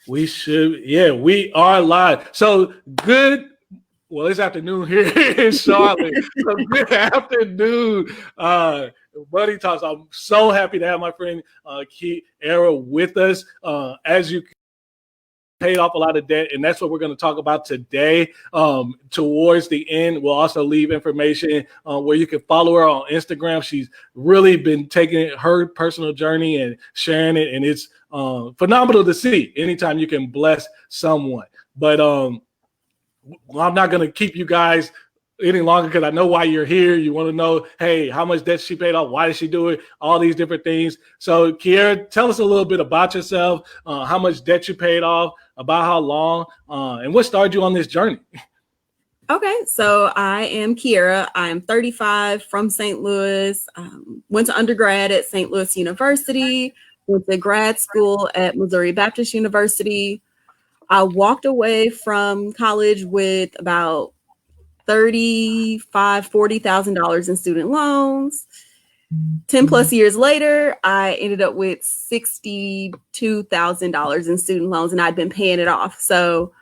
We should, yeah, we are live. So good. Well, it's afternoon here in Charlotte. So good afternoon, Buddy Talks. I'm so happy to have my friend Kierra with us. As you paid off a lot of debt, and that's what we're going to talk about today. Towards the end, we'll also leave information where you can follow her on Instagram. She's really been taking her personal journey and sharing it, and it's phenomenal to see anytime you can bless someone. But I'm not going to keep you guys any longer because I know why you're here. You want to know, hey, how much debt she paid off? Why did she do it? All these different things. So, Kierra, tell us a little bit about yourself, how much debt you paid off, about how long, and what started you on this journey. Okay, so I am Kierra. I'm 35, from St. Louis, went to undergrad at St. Louis University, went to grad school at Missouri Baptist University. I walked away from college with about $40,000 in student loans. 10 plus years later, I ended up with $62,000 in student loans, and I'd been paying it off. So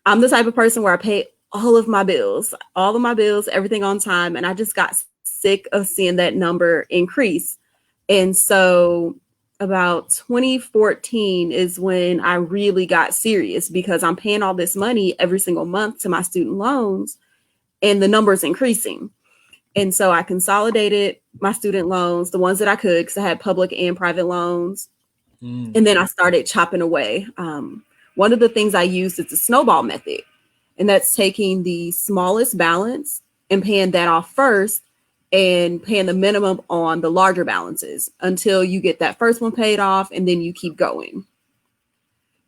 I'm the type of person where I pay all of my bills, everything on time. And I just got sick of seeing that number increase. And so about 2014 is when I really got serious because I'm paying all this money every single month to my student loans and the number's increasing. And so I consolidated my student loans, the ones that I could, because I had public and private loans. And then I started chopping away. One of the things I used is the snowball method. And that's taking the smallest balance and paying that off first and paying the minimum on the larger balances until you get that first one paid off, and then you keep going.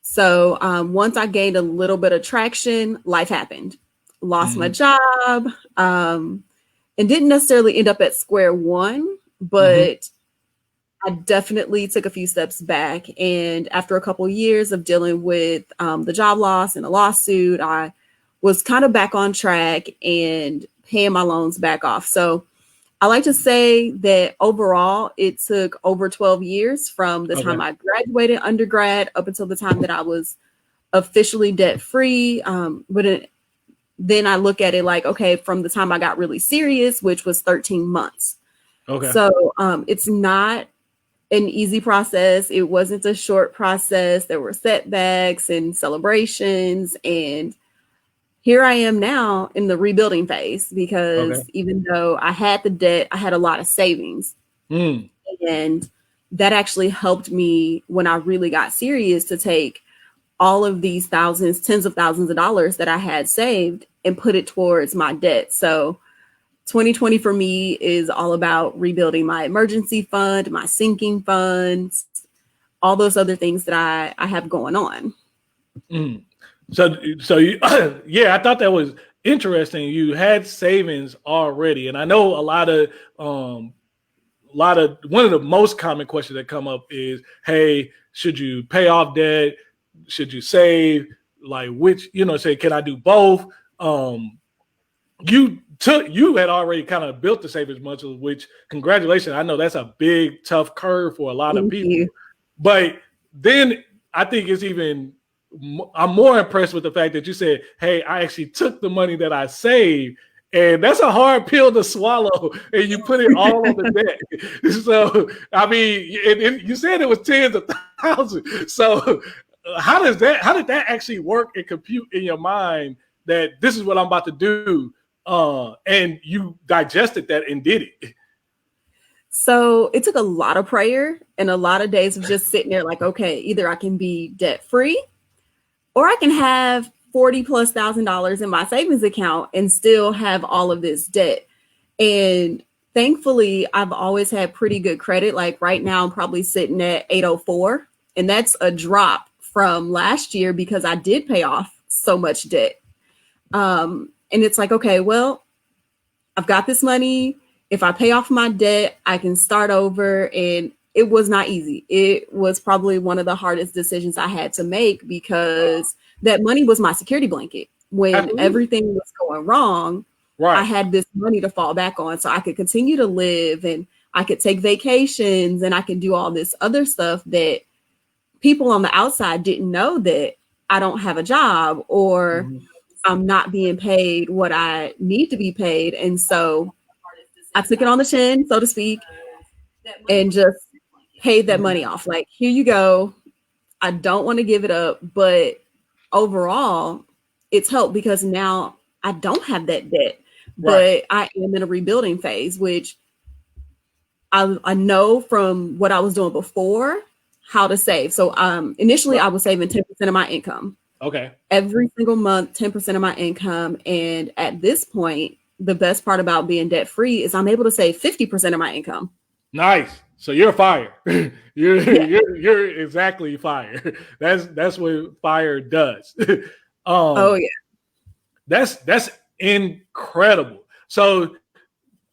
So once I gained a little bit of traction, life happened. Lost my job, and didn't necessarily end up at square one, but I definitely took a few steps back. And after a couple of years of dealing with the job loss and a lawsuit, I was kind of back on track and paying my loans back off. So I like to say that overall, it took over 12 years from the time I graduated undergrad up until the time that I was officially debt free. Then I look at it like, okay, from the time I got really serious, which was 13 months. Okay. So it's not an easy process. It wasn't a short process. There were setbacks and celebrations. And here I am now in the rebuilding phase because even though I had the debt, I had a lot of savings. And that actually helped me when I really got serious to take all of these thousands, tens of thousands of dollars that I had saved and put it towards my debt. So 2020 for me is all about rebuilding my emergency fund, my sinking funds, all those other things that I have going on. So you, yeah, I thought that was interesting. You had savings already, and I know one of the most common questions that come up is, hey, should you pay off debt? Should you save? Like which, say, can I do both? You had already kind of built the savings muscle, which congratulations. I know that's a big, tough curve for a lot of people. But then I think I'm more impressed with the fact that you said, hey, I actually took the money that I saved, and that's a hard pill to swallow, and you put it all on the debt. So, I mean, you said it was tens of thousands. So how did that actually work and compute in your mind that this is what I'm about to do? And you digested that and did it. So it took a lot of prayer and a lot of days of just sitting there like, okay, either I can be debt free or I can have $40,000+ in my savings account and still have all of this debt. And thankfully, I've always had pretty good credit. Like right now, I'm probably sitting at 804. And that's a drop from last year because I did pay off so much debt. And it's like, okay, well, I've got this money. If I pay off my debt, I can start over. And it was not easy. It was probably one of the hardest decisions I had to make because that money was my security blanket. When everything was going wrong, I had this money to fall back on so I could continue to live and I could take vacations and I could do all this other stuff that people on the outside didn't know that I don't have a job or I'm not being paid what I need to be paid. And so I took it on the chin, so to speak, and just paid that money off. Like, here you go. I don't want to give it up, but overall, it's helped because now I don't have that debt, but I am in a rebuilding phase, which I know from what I was doing before how to save. So initially I was saving 10% of my income. Okay. Every single month, 10% of my income. And at this point, the best part about being debt free is I'm able to save 50% of my income. Nice. So you're fire. you're exactly fire. That's what fire does. Oh yeah. That's incredible. So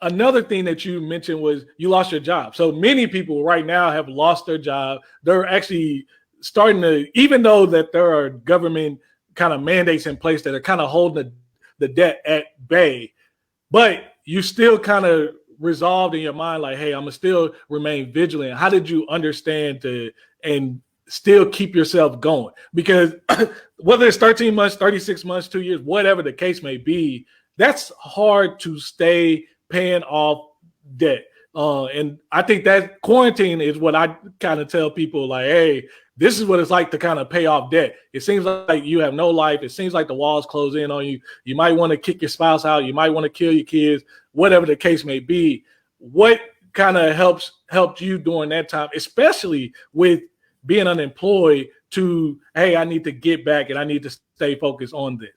another thing that you mentioned was you lost your job. So many people right now have lost their job. They're actually starting to, even though that there are government kind of mandates in place that are kind of holding the debt at bay, but you still kind of resolved in your mind, like, hey, I'm gonna still remain vigilant. How did you understand and still keep yourself going? Because whether it's 13 months, 36 months, 2 years, whatever the case may be, that's hard to stay paying off debt. And I think that quarantine is what I kind of tell people, like, hey, this is what it's like to kind of pay off debt. It seems like you have no life. It seems like the walls close in on you. You might want to kick your spouse out. You might want to kill your kids, whatever the case may be. What kind of helped you during that time, especially with being unemployed, to, hey, I need to get back and I need to stay focused on this?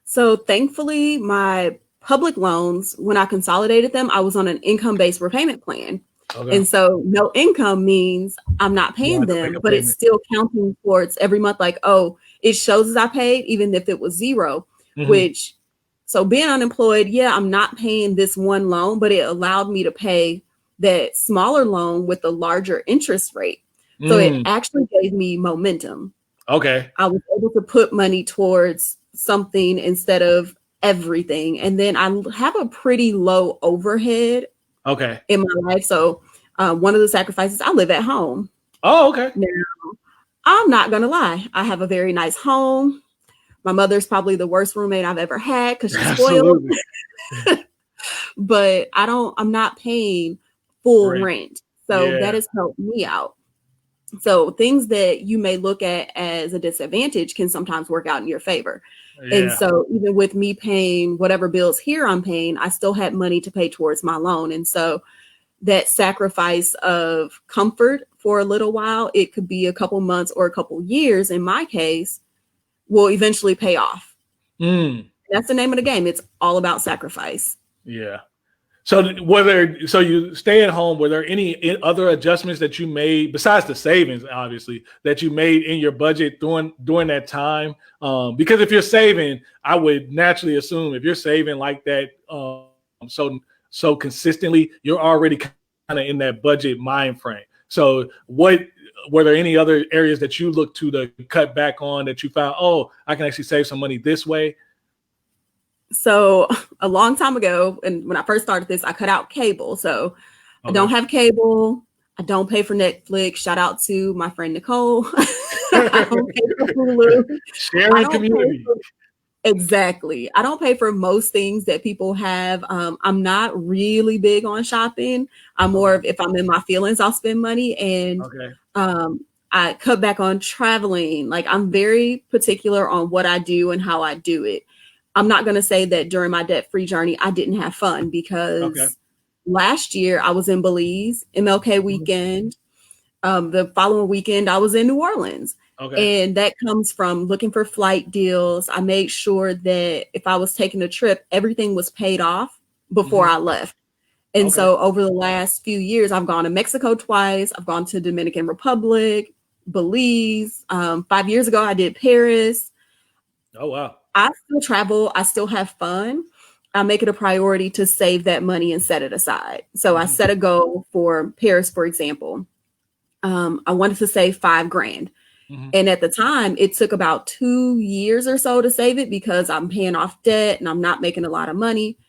So thankfully, my public loans, when I consolidated them, I was on an income-based repayment plan. Okay. And so no income means I'm not paying them, but it's still counting towards every month. Like, oh, it shows as I paid, even if it was zero, which, so being unemployed, yeah, I'm not paying this one loan, but it allowed me to pay that smaller loan with a larger interest rate. So it actually gave me momentum. Okay. I was able to put money towards something instead of everything. And then I have a pretty low overhead in my life. So one of the sacrifices, I live at home. Oh, okay. Now, I'm not going to lie. I have a very nice home. My mother's probably the worst roommate I've ever had because she's spoiled. But I'm not paying full rent. So that has helped me out. So things that you may look at as a disadvantage can sometimes work out in your favor. Yeah. And so even with me paying whatever bills here I'm paying, I still had money to pay towards my loan. And so that sacrifice of comfort for a little while, it could be a couple months or a couple years, in my case, will eventually pay off. That's the name of the game. It's all about sacrifice. Yeah. So you stay at home, were there any other adjustments that you made besides the savings, obviously, that you made in your budget during that time? Because if you're saving, I would naturally assume if you're saving like that so consistently, you're already kind of in that budget mind frame. So were there any other areas that you looked to cut back on that you found, oh, I can actually save some money this way? So a long time ago, and when I first started this, I cut out cable. So I don't have cable. I don't pay for Netflix. Shout out to my friend Nicole. I don't pay for Hulu. Sharing community. Exactly. I don't pay for most things that people have. I'm not really big on shopping. I'm more of, if I'm in my feelings, I'll spend money. And I cut back on traveling. Like, I'm very particular on what I do and how I do it. I'm not going to say that during my debt-free journey, I didn't have fun, because last year I was in Belize, MLK weekend. The following weekend, I was in New Orleans. And that comes from looking for flight deals. I made sure that if I was taking a trip, everything was paid off before I left. And so over the last few years, I've gone to Mexico twice. I've gone to Dominican Republic, Belize. 5 years ago, I did Paris. Oh, wow. I still travel. I still have fun. I make it a priority to save that money and set it aside. So I set a goal for Paris, for example. I wanted to save $5,000. And at the time, it took about 2 years or so to save it, because I'm paying off debt and I'm not making a lot of money.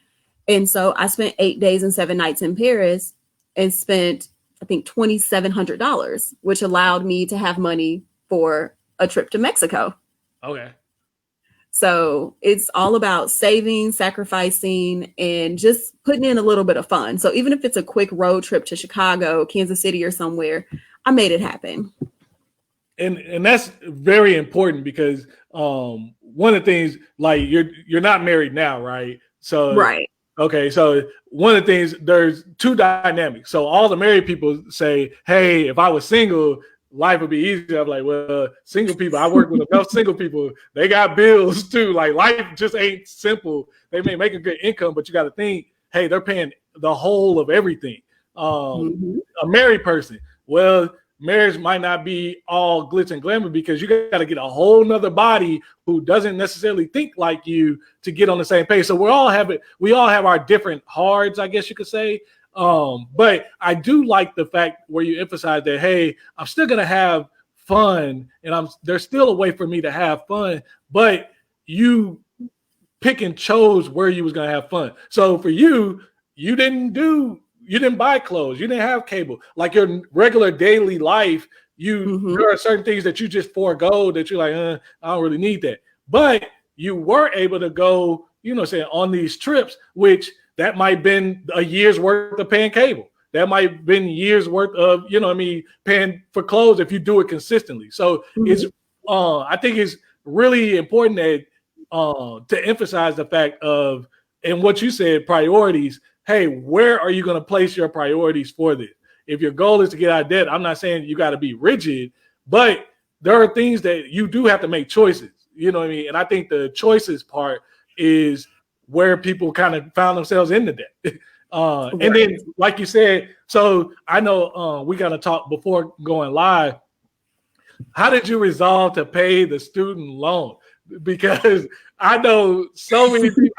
And so I spent 8 days and 7 nights in Paris and spent I think $2,700, which allowed me to have money for a trip to Mexico. Okay. So it's all about saving, sacrificing, and just putting in a little bit of fun. So even if it's a quick road trip to Chicago, Kansas City, or somewhere, I made it happen. And that's very important because one of the things, like you're not married now, right? So Right. okay, so one of the things, there's two dynamics. So all the married people say, hey, if I was single, life would be easier. I'm like, well, single people, I work with enough single people, they got bills too. Like life just ain't simple. They may make a good income, but you got to think, hey, they're paying the whole of everything. A married person, well, marriage might not be all glitz and glamour because you got to get a whole nother body who doesn't necessarily think like you to get on the same page. So we all have our different hards, I guess you could say. But I do like the fact where you emphasize that, hey, I'm still going to have fun and there's still a way for me to have fun, but you pick and chose where you was going to have fun. So for you, you didn't buy clothes, you didn't have cable, like your regular daily life. There are certain things that you just forego that you're like, I don't really need that. But you were able to go, on these trips, which that might have been a year's worth of paying cable. That might have been years worth of, paying for clothes if you do it consistently. So it's, I think it's really important that to emphasize the fact of, and what you said, priorities. Hey, where are you going to place your priorities for this? If your goal is to get out of debt, I'm not saying you got to be rigid, but there are things that you do have to make choices. You know what I mean? And I think the choices part is where people kind of found themselves in the debt. And then, like you said, so I know we got to talk before going live. How did you resolve to pay the student loan? Because I know so many people.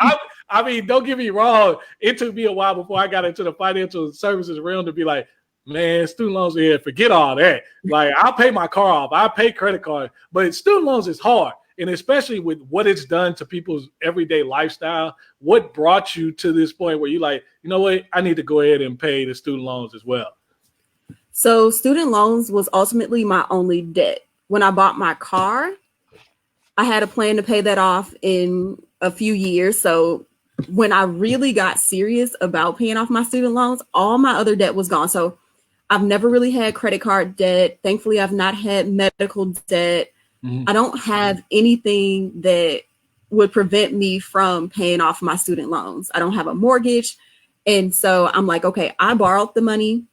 I mean, don't get me wrong. It took me a while before I got into the financial services realm to be like, man, student loans, forget all that. Like, I'll pay my car off. I'll pay credit card. But student loans is hard. And especially with what it's done to people's everyday lifestyle, what brought you to this point where you're like, you know what, I need to go ahead and pay the student loans as well? So student loans was ultimately my only debt. When I bought my car, I had a plan to pay that off in a few years. So when I really got serious about paying off my student loans, all my other debt was gone. So I've never really had credit card debt. Thankfully, I've not had medical debt. I don't have anything that would prevent me from paying off my student loans. I don't have a mortgage. And so I'm like, okay, I borrowed the money.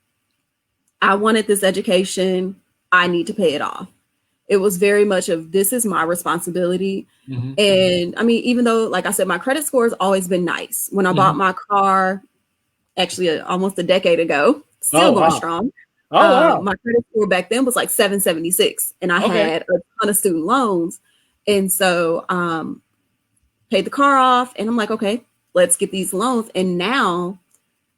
I wanted this education. I need to pay it off. It was very much of, this is my responsibility. And I mean, even though, like I said, my credit score has always been nice. When I bought my car, actually almost a decade ago, still going strong. My credit score back then was like 776, and I had a ton of student loans. And so paid the car off, and I'm like, okay, let's get these loans. And now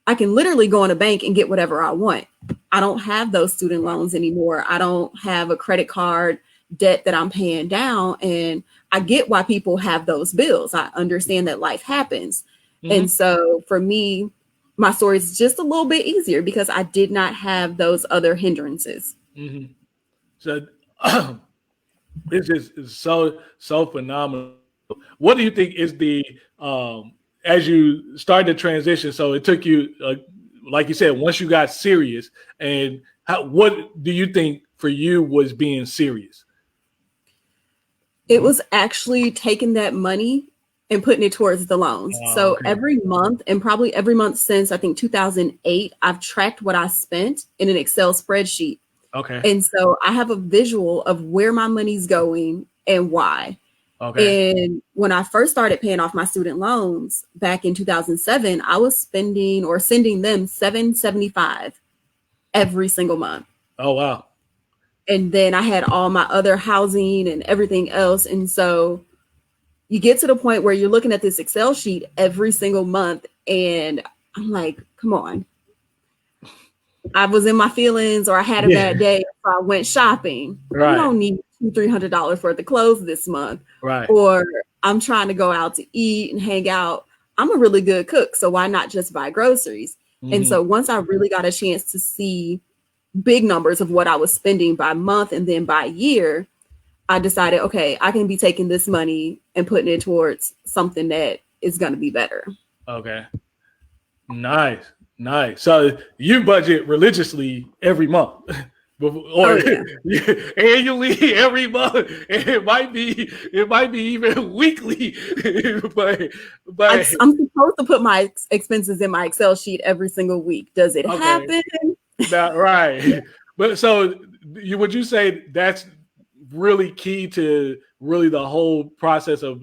I can literally go in a bank and get whatever I want. I don't have those student loans anymore. I don't have a credit card debt that I'm paying down. And I get why people have those bills. I understand that life happens. And so for me, my story is just a little bit easier because I did not have those other hindrances. So this is so phenomenal. What do you think is the as you started to transition? So it took you, like you said, once you got serious, and what do you think for you was being serious? It was actually taking that money and putting it towards the loans. Every month, and probably every month since I think 2008, I've tracked what I spent in an Excel spreadsheet. And so I have a visual of where my money's going and why. And when I first started paying off my student loans back in 2007, I was spending or sending them $775 every single month. Oh, wow. And then I had all my other housing and everything else. And so you get to the point where you're looking at this Excel sheet every single month, and I'm like, come on. I was in my feelings, or I had a bad day, so I went shopping. You don't need $200-$300 worth of clothes this month. Or I'm trying to go out to eat and hang out. I'm a really good cook, so why not just buy groceries? And so once I really got a chance to see big numbers of what I was spending by month and then by year, I decided, okay, I can be taking this money and putting it towards something that is going to be better. Okay. Nice. So you budget religiously every month. Or annually every month. It might be even weekly. but I'm supposed to put my expenses in my Excel sheet every single week. Does it happen? Not right. But so would you say that's really key to really the whole process of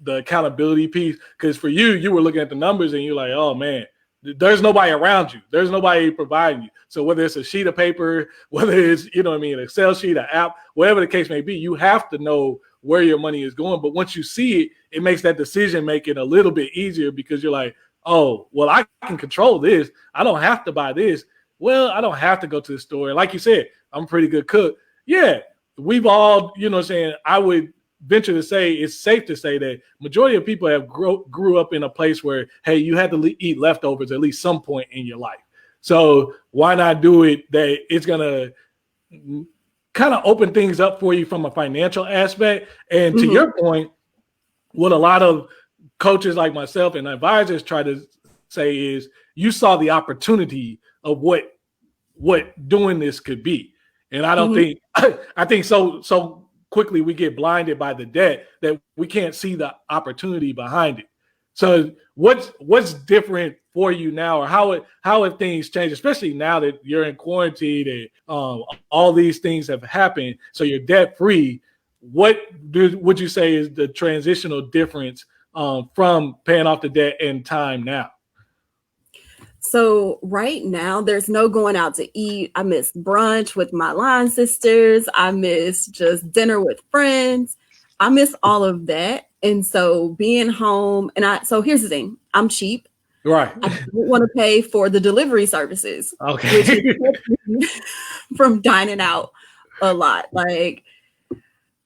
the accountability piece? Because for you were looking at the numbers and you're like, oh man, there's nobody around you. There's nobody providing you. So whether it's a sheet of paper, whether it's, an Excel sheet, an app, whatever the case may be, you have to know where your money is going. But once you see it, it makes that decision making a little bit easier because you're like, oh, well, I can control this. I don't have to buy this. Well, I don't have to go to the store. And like you said, I'm a pretty good cook. Yeah, we've all, I would venture to say it's safe to say that majority of people have grew up in a place where, hey, you had to eat leftovers at least some point in your life. So why not do it that it's going to kind of open things up for you from a financial aspect? And to your point, what a lot of coaches like myself and advisors try to say is you saw the opportunity of what doing this could be. And I don't think, I think so quickly we get blinded by the debt that we can't see the opportunity behind it. So what's different for you now, or how have things changed, especially now that you're in quarantine and all these things have happened, so you're debt free? What would you say is the transitional difference from paying off the debt and time now? So right now, there's no going out to eat. I miss brunch with my line sisters. I miss just dinner with friends. I miss all of that. And so being home, so here's the thing, I'm cheap. Right. I don't want to pay for the delivery services. Okay. Which is from dining out a lot. Like,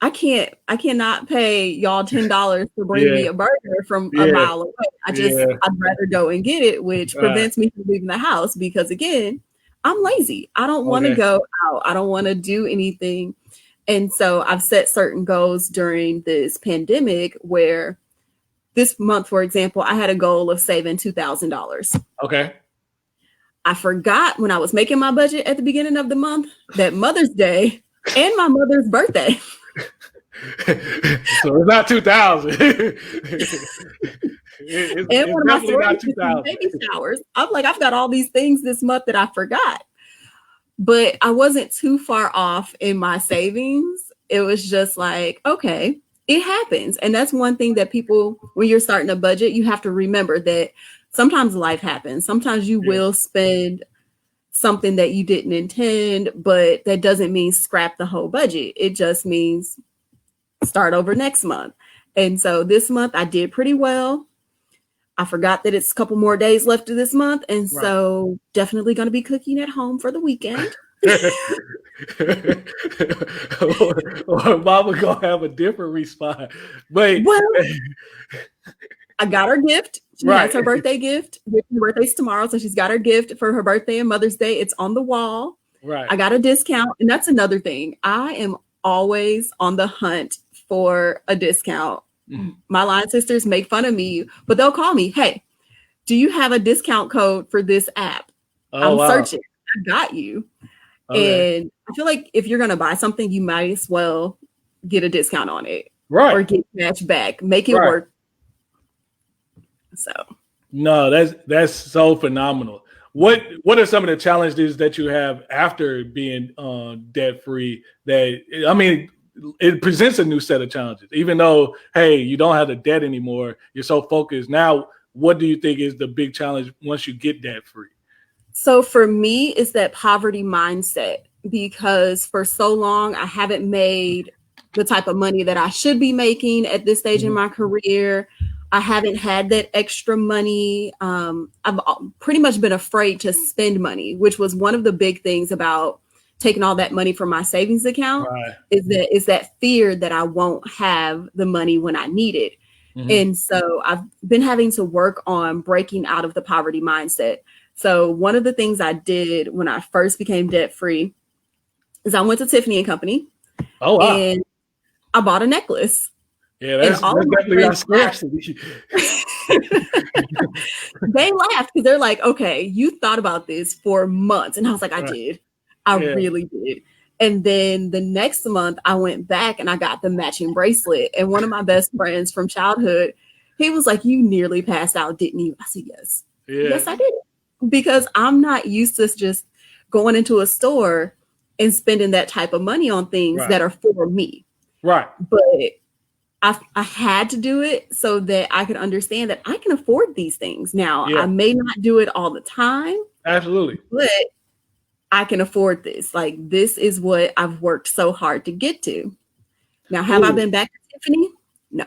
I cannot pay y'all $10 to bring me a burger from a mile away. I'd rather go and get it, which prevents me from leaving the house because, again, I'm lazy. I don't want to go out. I don't want to do anything. And so I've set certain goals during this pandemic where this month, for example, I had a goal of saving $2,000. Okay. I forgot when I was making my budget at the beginning of the month that Mother's Day and my mother's birthday. So it's not 2,000. It's definitely not 2,000. Baby showers. I'm like, I've got all these things this month that I forgot. But I wasn't too far off in my savings. It was just like, okay, it happens. And that's one thing that people, when you're starting a budget, you have to remember that sometimes life happens. Sometimes you will spend something that you didn't intend, but that doesn't mean scrap the whole budget. It just means start over next month. And so this month I did pretty well. I forgot that it's a couple more days left of this month. And so definitely going to be cooking at home for the weekend. or Mama going to have a different response. But I got her gift. She has her birthday gift. Her birthday's tomorrow. So she's got her gift for her birthday and Mother's Day. It's on the wall. Right. I got a discount. And that's another thing. I am always on the hunt for a discount. My line sisters make fun of me, but they'll call me, hey, do you have a discount code for this app? I'm searching. I got you. Okay. And I feel like if you're going to buy something, you might as well get a discount on it. Right. Or get cash back. Make it work. So. No, that's so phenomenal. What are some of the challenges that you have after being debt free? It presents a new set of challenges. Even though, hey, you don't have the debt anymore, you're so focused. Now, what do you think is the big challenge once you get debt free? So for me, it's that poverty mindset, because for so long I haven't made the type of money that I should be making at this stage in my career. I haven't had that extra money. I've pretty much been afraid to spend money, which was one of the big things about taking all that money from my savings account. Is that fear that I won't have the money when I need it. And so I've been having to work on breaking out of the poverty mindset. So one of the things I did when I first became debt free is I went to Tiffany and Company Oh wow. and I bought a necklace. Yeah, And that's all of my definitely not friends scarcity. they laughed because they're like, okay, you thought about this for months. And I was like, I Right. did. I Yeah. really did. And then the next month I went back and I got the matching bracelet. And one of my best friends from childhood, he was like, you nearly passed out, didn't you? I said, yes. Yeah. Yes, I did. Because I'm not used to just going into a store and spending that type of money on things Right. that are for me. Right. But I had to do it so that I could understand that I can afford these things. Now, Yeah. I may not do it all the time, Absolutely. but I can afford this. Like, this is what I've worked so hard to get to. Now, have I Ooh. been back to Tiffany? No.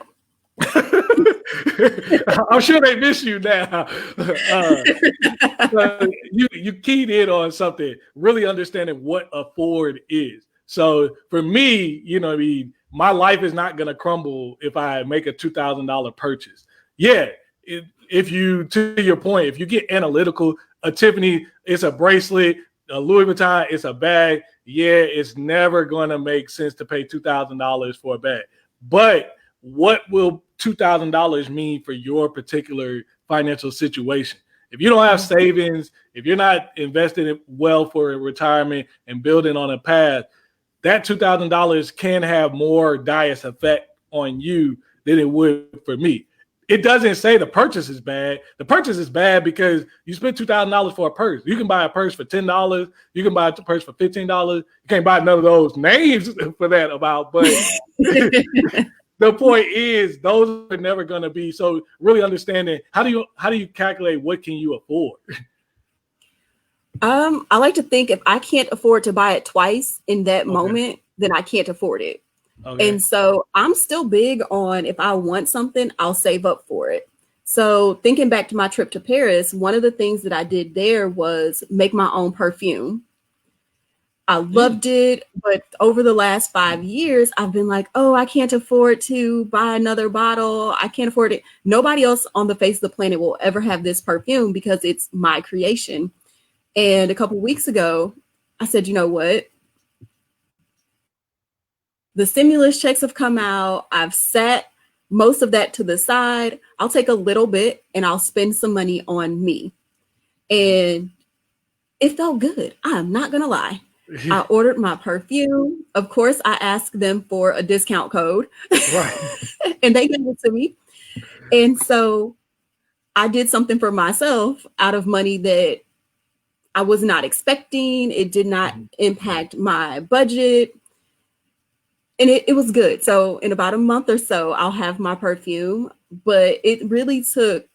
I'm sure they miss you now. You keyed in on something, really understanding what afford is. So for me, I mean, my life is not going to crumble if I make a $2,000 purchase. Yeah, if you, to your point, if you get analytical, a Tiffany, it's a bracelet, a Louis Vuitton, it's a bag. Yeah, it's never going to make sense to pay $2,000 for a bag. But what will $2,000 mean for your particular financial situation? If you don't have savings, if you're not investing well for retirement and building on a path, that $2,000 can have more dire effect on you than it would for me. It doesn't say the purchase is bad. The purchase is bad because you spent $2,000 for a purse. You can buy a purse for $10. You can buy a purse for $15. You can't buy none of those names for that amount. But the point is, those are never going to be. So really understanding how do you calculate what can you afford? I like to think if I can't afford to buy it twice in that moment, then I can't afford it. Okay. And so I'm still big on if I want something, I'll save up for it. So thinking back to my trip to Paris, one of the things that I did there was make my own perfume. I loved it, but over the last 5 years, I've been like, oh, I can't afford to buy another bottle. I can't afford it. Nobody else on the face of the planet will ever have this perfume because it's my creation. And a couple of weeks ago, I said, you know what? The stimulus checks have come out. I've set most of that to the side. I'll take a little bit and I'll spend some money on me. And it felt good. I'm not going to lie. I ordered my perfume. Of course, I asked them for a discount code. Right. And they gave it to me. And so I did something for myself out of money that I was not expecting. It did not impact my budget. And it was good. So in about a month or so, I'll have my perfume. But it really took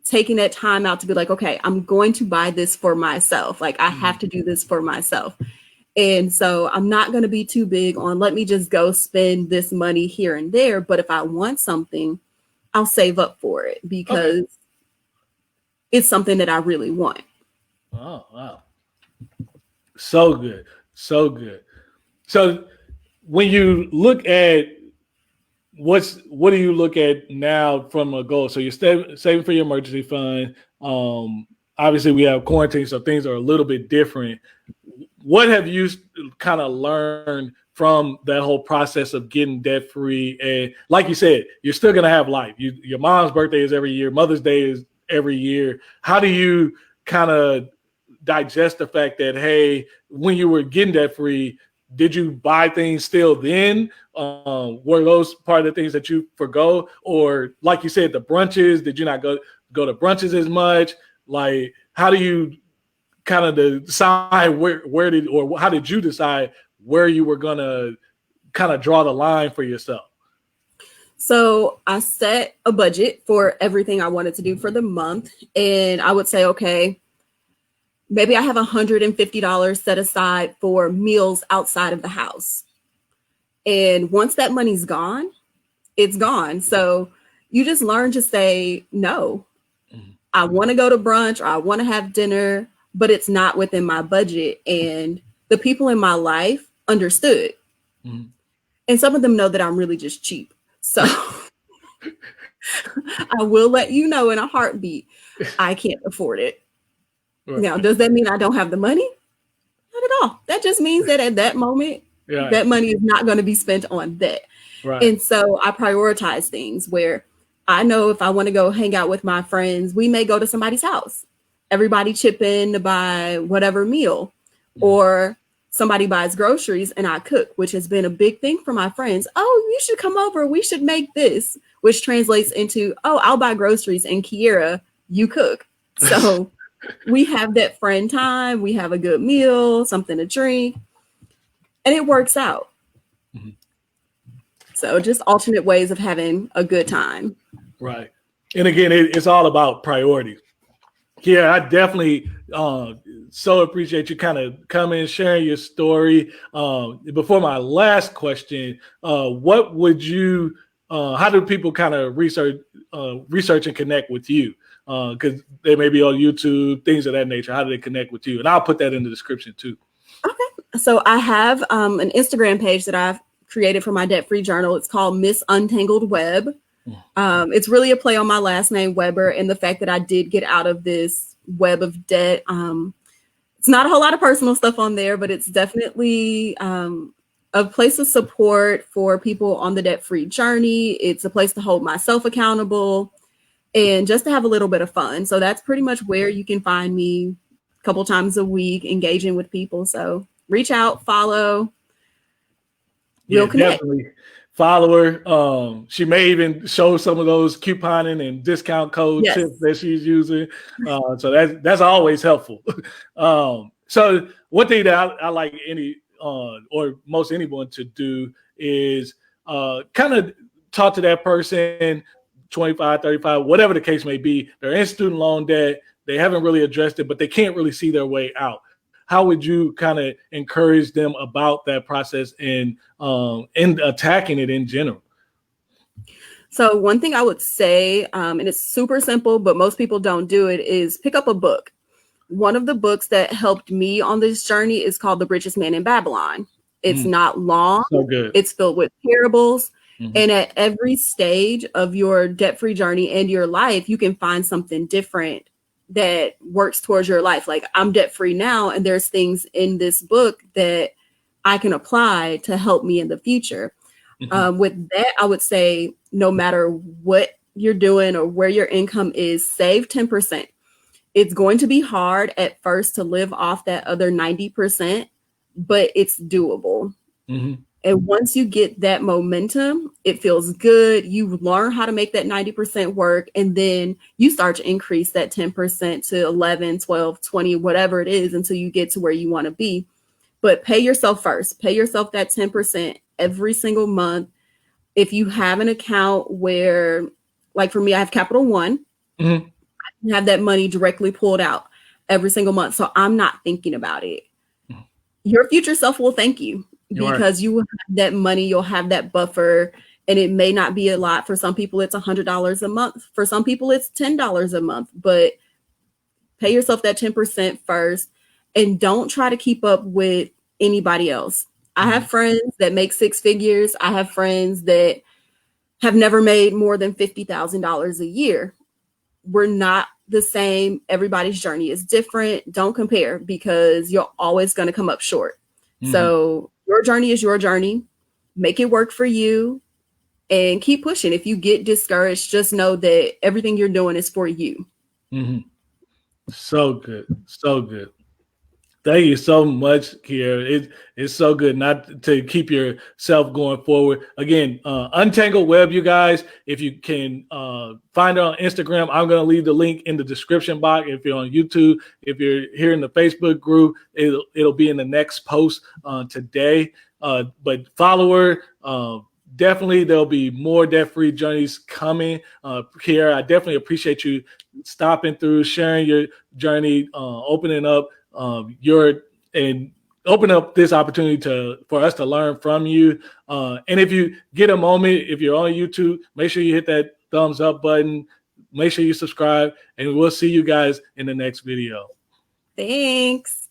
taking that time out to be like, okay, I'm going to buy this for myself. Like, I have to do this for myself. And so I'm not going to be too big on let me just go spend this money here and there. But if I want something, I'll save up for it because it's something that I really want. Oh, wow. So good. So good. So when you look at what do you look at now from a goal? So you're saving for your emergency fund. Obviously we have quarantine, so things are a little bit different. What have you kind of learned from that whole process of getting debt free? And like you said, you're still going to have life. Your mom's birthday is every year. Mother's Day is every year. How do you kind of digest the fact that, hey, when you were getting debt free, did you buy things still then? Were those part of the things that you forgo? Or like you said, the brunches, did you not go to brunches as much? Like, how do you kind of decide how did you decide where you were going to kind of draw the line for yourself? So I set a budget for everything I wanted to do for the month. And I would say, okay, maybe I have $150 set aside for meals outside of the house. And once that money's gone, it's gone. So you just learn to say, no, I want to go to brunch or I want to have dinner, but it's not within my budget. And the people in my life understood. And some of them know that I'm really just cheap. So I will let you know in a heartbeat, I can't afford it. Right. Now, does that mean I don't have the money? Not at all. That just means that at that moment, that money is not going to be spent on that. Right. And so I prioritize things where I know if I want to go hang out with my friends, we may go to somebody's house. Everybody chip in to buy whatever meal, or somebody buys groceries and I cook, which has been a big thing for my friends. Oh, you should come over. We should make this, which translates into, oh, I'll buy groceries and Kierra, you cook. So we have that friend time. We have a good meal, something to drink, and it works out. Mm-hmm. So just alternate ways of having a good time. Right. And again, it's all about priorities. Yeah, I definitely so appreciate you kind of coming and sharing your story. Before my last question, what would you, how do people kind of research and connect with you? Because they may be on YouTube, things of that nature. How do they connect with you? And I'll put that in the description too. Okay. So I have an Instagram page that I've created for my debt-free journal. It's called Miss Untangled Web. It's really a play on my last name, Weber, and the fact that I did get out of this web of debt. It's not a whole lot of personal stuff on there, but it's definitely a place of support for people on the debt-free journey. It's a place to hold myself accountable and just to have a little bit of fun. So that's pretty much where you can find me a couple times a week, engaging with people. So reach out, follow. We'll connect. Definitely. Follow her. She may even show some of those couponing and discount code tips that she's using. So that's always helpful. So one thing that I like or most anyone to do is kind of talk to that person, 25, 35, whatever the case may be. They're in student loan debt. They haven't really addressed it, but they can't really see their way out. How would you kind of encourage them about that process and attacking it in general? So one thing I would say, and it's super simple, but most people don't do it, is pick up a book. One of the books that helped me on this journey is called The Richest Man in Babylon. It's not long. So good. It's filled with parables. Mm-hmm. And at every stage of your debt-free journey and your life, you can find something different that works towards your life. Like, I'm debt-free now, and there's things in this book that I can apply to help me in the future. Mm-hmm. With that, I would say no matter what you're doing or where your income is, save 10%. It's going to be hard at first to live off that other 90%, but it's doable. Mm-hmm. And once you get that momentum, it feels good. You learn how to make that 90% work. And then you start to increase that 10% to 11, 12, 20, whatever it is, until you get to where you want to be. But pay yourself first. Pay yourself that 10% every single month. If you have an account where, like for me, I have Capital One, mm-hmm. I can have that money directly pulled out every single month. So I'm not thinking about it. Mm-hmm. Your future self will thank you. Because you will have that money, you'll have that buffer, and it may not be a lot. For some people, it's $100 a month. For some people, it's $10 a month. But pay yourself that 10% first, and don't try to keep up with anybody else. I have friends that make six figures. I have friends that have never made more than $50,000 a year. We're not the same. Everybody's journey is different. Don't compare, because you're always going to come up short. Mm-hmm. So your journey is your journey. Make it work for you and keep pushing. If you get discouraged, just know that everything you're doing is for you. Mm-hmm. So good. So good. Thank you so much, Kierra. It's so good not to keep yourself going forward. Again, Untangled Web, you guys, if you can find her on Instagram, I'm going to leave the link in the description box. If you're on YouTube, if you're here in the Facebook group, it'll be in the next post today. But follow her. Definitely, there'll be more debt-free journeys coming. Kierra, I definitely appreciate you stopping through, sharing your journey, opening up and open up this opportunity for us to learn from you. And if you get a moment, if you're on YouTube, make sure you hit that thumbs up button. Make sure you subscribe, and we'll see you guys in the next video. Thanks.